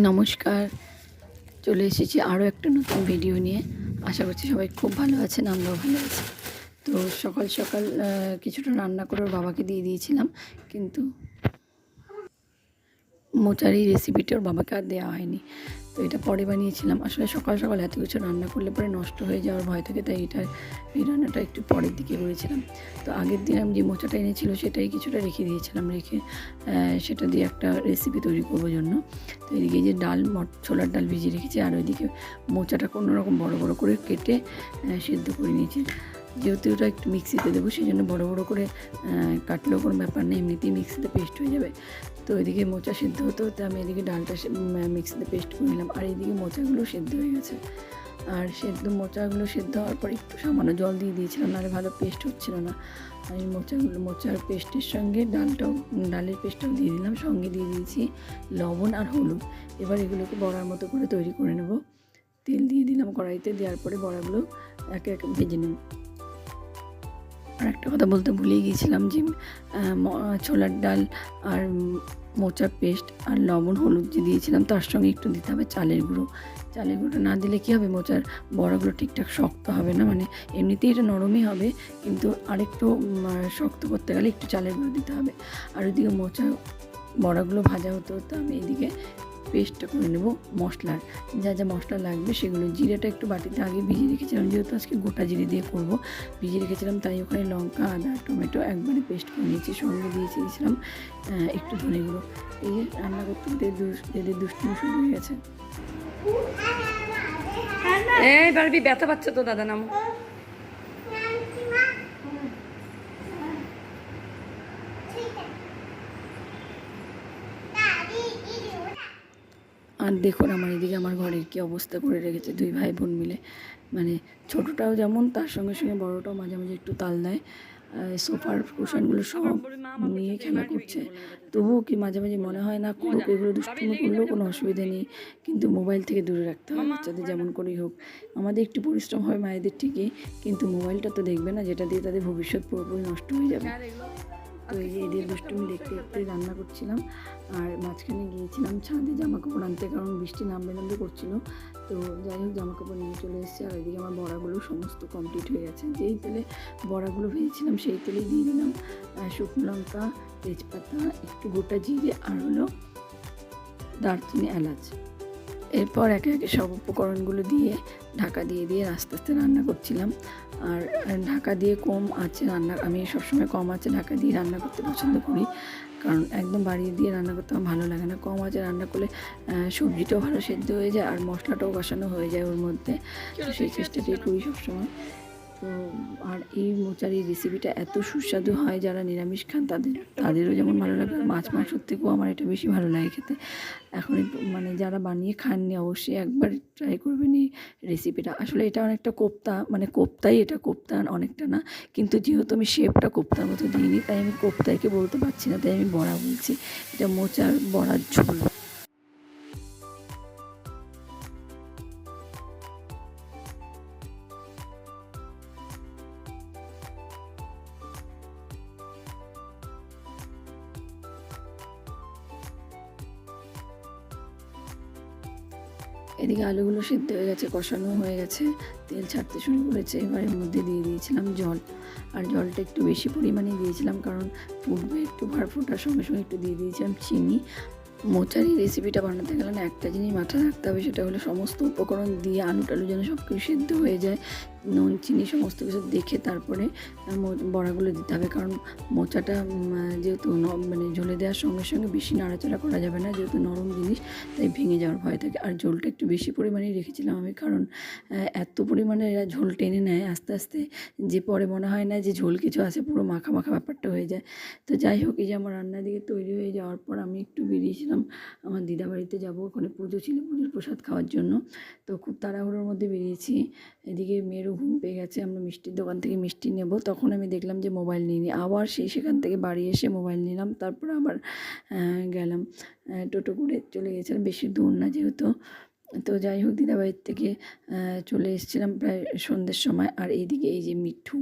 নমস্কার, চলে এসেছি আরও একটা নতুন ভিডিও নিয়ে। আশা করছি সবাই খুব ভালো আছেন, আমরাও ভালো আছি। তো সকাল সকাল কিছুটা রান্না করে ওর বাবাকে দিয়ে দিয়েছিলাম, কিন্তু মোচার এই রেসিপিটা ওর বাবাকে আর দেওয়া হয়নি। তো এটা পরে বানিয়েছিলাম। আসলে সকাল সকাল এত কিছু রান্না করলে পরে নষ্ট হয়ে যাওয়ার ভয় থাকে, তাই এই রান্নাটা একটু পরের দিকে করেছিলাম। তো আগের দিন আমি যে মোচাটা এনেছিল সেটাই কিছুটা রেখে দিয়েছিলাম, রেখে সেটা দিয়ে একটা রেসিপি তৈরি করবো জন্য। তো এদিকে যে ডাল ছোলার ডাল ভিজিয়ে রেখেছি, আর ওইদিকে মোচাটা কোনোরকম বড় বড় করে কেটে সেদ্ধ করে নিয়েছি। যেহেতু ওটা একটু মিক্সিতে দেবো, সেই জন্য বড়ো বড়ো করে কাটলেও কোনো ব্যাপার নেই, এমনিতেই মিক্সিতে পেস্ট হয়ে যাবে। তো এদিকে মোচা সেদ্ধ হতে হতে আমি এদিকে ডালটা মিক্সিতে পেস্ট করে নিলাম, আর এইদিকে মোচাগুলো সেদ্ধ হয়ে গেছে। আর মোচাগুলো সেদ্ধ হওয়ার পর একটু সামান্য জল দিয়ে দিয়েছিলাম, নাহলে ভালো পেস্ট হচ্ছিল না। আর এই মোচার পেস্টের সঙ্গে ডালের পেস্টটাও দিয়ে দিলাম, সঙ্গে দিয়ে দিয়েছি লবণ আর হলুদ। এবার এগুলোকে বড়ার মতো করে তৈরি করে নেব। তেল দিয়ে দিলাম কড়াইতে, দেওয়ার পরে বড়াগুলো একে একে ভেজে নেব। আর একটা কথা বলতে ভুলেই গিয়েছিলাম যে ছোলার ডাল আর মোচার পেস্ট আর লবণ হলুদ যে দিয়েছিলাম, তার সঙ্গে একটু দিতে হবে চালের গুঁড়ো। চালের গুঁড়োটা না দিলে কী হবে, মোচার বড়াগুলো ঠিকঠাক শক্ত হবে না। মানে এমনিতেই এটা নরমই হবে, কিন্তু আরেকটু শক্ত করতে গেলে একটু চালের গুঁড়ো দিতে হবে। আর ওইদিকে মোচার বড়াগুলো ভাজা হতে হতে আমি এদিকে পেস্টটা করে নেব মশলার। যা যা মশলা লাগবে সেগুলো, জিরেটা একটু বাটিতে আগে ভিজিয়ে রেখেছিলাম, যেহেতু আজকে গোটা জিরে দিয়ে করব, ভিজিয়ে রেখেছিলাম, তাই ওখানে লঙ্কা আদা টমেটো একবারে পেস্ট করে নিয়েছি। সঙ্গে দিয়েছিলাম একটু ধনে গুঁড়ো। এই যে রান্না করতে এদের দুষ্টুমি শুরু হয়ে গেছে। এই বারবি ব্যথা পাচ্ছে তো দাদা, নাম আর দেখুন আমার এদিকে আমার ঘরের কী অবস্থা করে রেখেছে দুই ভাই বোন মিলে। মানে ছোটোটাও যেমন, তার সঙ্গে সঙ্গে বড়োটাও মাঝে মাঝে একটু তাল দেয়। সোফার কুশনগুলো সব নিয়ে খেলা করছে। তবুও কি মাঝে মাঝে মনে হয় না করুক, এগুলো দুষ্টুমি করলেও কোনো অসুবিধা নেই, কিন্তু মোবাইল থেকে দূরে রাখতে হবে বাচ্চাদের, যেমন করেই হোক। আমাদের একটু পরিশ্রম হয় মায়েদের ঠিকই, কিন্তু মোবাইলটা তো দেখবে না, যেটা দিয়ে তাদের ভবিষ্যৎ পুরোপুরি নষ্ট হয়ে যাবে। তো এই যে এদের দুষ্টুমি দেখতে দেখতে রান্না করছিলাম, আর মাঝখানে গিয়েছিলাম ছাদে জামা কাপড় আনতে, কারণ বৃষ্টি নামবে করছিল। তো যাই হোক জামা কাপড় নিয়ে চলে এসেছি, আর এদিকে আমার বড়াগুলো সমস্ত কমপ্লিট হয়ে গেছে। যেই তেলে বড়াগুলো ভেজেছিলাম সেই তেলেই দিয়ে দিলাম শুকনো লঙ্কা, তেজপাতা, একটু গোটা জিরে, আর হলো দারচিনি, এলাচ। এরপর একে একে সব উপকরণগুলো দিয়ে ঢাকা দিয়ে আস্তে আস্তে রান্না করছিলাম। আর ঢাকা দিয়ে কম আঁচে রান্না, আমি সবসময় কম আঁচে ঢাকা দিয়ে রান্না করতে পছন্দ করি, কারণ একদম বাড়িয়ে দিয়ে রান্না করতে আমার ভালো লাগে না। কম আঁচে রান্না করলে সবজিটাও ভালো সেদ্ধ হয়ে যায়, আর মশলাটাও কষানো হয়ে যায় ওর মধ্যে। তো সেই চেষ্টাটাই করি সবসময়। তো আর এই মোচার এই রেসিপিটা এত সুস্বাদু হয়, যারা নিরামিষ খান তাদেরও যেমন ভালো লাগে, মাছ মাংসর থেকেও আমার এটা বেশি ভালো লাগে খেতে। এখন মানে যারা বানিয়ে খাননি অবশ্যই একবার ট্রাই করবেন এই রেসিপিটা। আসলে এটা অনেকটা কোপ্তা, মানে কোপ্তাই, এটা কোপ্তা অনেকটা না, কিন্তু যেহেতু আমি শেপটা কোপ্তার মতো দিইনি, তাই আমি কোপ্তাইকে বলতে পারছি না, তাই আমি বড়া বলছি। এটা মোচার বড়ার ঝোল। এদিকে আলুগুলো সিদ্ধ হয়ে গেছে, কষানো হয়ে গেছে, তেল ছাড়তে শুরু করেছে। এবার এর মধ্যে দিয়ে দিয়েছিলাম জল, আর জলটা একটু বেশি পরিমাণে দিয়েছিলাম, কারণ ফুটবে একটু, ফোটার সঙ্গে সঙ্গে একটু দিয়ে দিয়েছিলাম চিনি। মোচার এই রেসিপিটা বানাতে গেলে না একটা জিনিস মাথায় রাখতে হবে, সেটা হলো সমস্ত উপকরণ দিয়ে আলু টালু যেন সব কিছু সিদ্ধ হয়ে যায়, নুন চিনি সমস্ত কিছু দেখে তারপরে বড়াগুলো দিতে হবে। কারণ মোচাটা যেহেতু মানে ঝোলে দেওয়ার সঙ্গে সঙ্গে বেশি নাড়াচাড়া করা যাবে না, যেহেতু নরম জিনিস, তাই ভেঙে যাওয়ার ভয় থাকে। আর ঝোলটা একটু বেশি পরিমাণেই রেখেছিলাম আমি, কারণ এত পরিমাণে এরা ঝোল টেনে নেয় আস্তে আস্তে, যে পরে মনে হয় না যে ঝোল কিছু আছে, পুরো মাখা মাখা ব্যাপারটা হয়ে যায়। তো যাই হোক, এই যে আমার রান্না দিকে তৈরি হয়ে যাওয়ার পর আমি একটু বেরিয়েছিলাম আমার দিদা বাড়িতে যাবো, ওখানে পুজো ছিল, পুজোর প্রসাদ খাওয়ার জন্য। তো খুব তাড়াহুড়োর মধ্যে বেরিয়েছি। এদিকে মেয়েরও ঘুম পেয়ে গেছে, আমরা মিষ্টির দোকান থেকে মিষ্টি নেব, তখন আমি দেখলাম যে মোবাইল নিয়ে নিই। আবার সেখান থেকে বাড়ি এসে মোবাইল নিলাম, তারপর আবার গেলাম, টোটো করে চলে গেছিলাম, বেশি দূর না যেহেতু। তো যাই হোক দিদাবাড়ির থেকে চলে এসেছিলাম প্রায় সন্ধ্যের সময়। আর এইদিকে এই যে মিঠু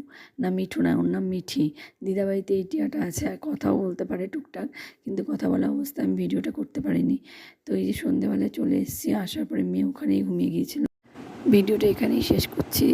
না, ওর নাম মিঠি। দিদাবাড়িতে এই টিয়াটা আছে আর কথাও বলতে পারে টুকটাক, কিন্তু কথা বলা অবস্থায় আমি ভিডিওটা করতে পারিনি। তো এই যে সন্ধ্যেবেলায় চলে এসেছি, আসার পরে মেয়ে ওখানেই ঘুমিয়ে গিয়েছিল। ভিডিওটা এখানেই শেষ করছি।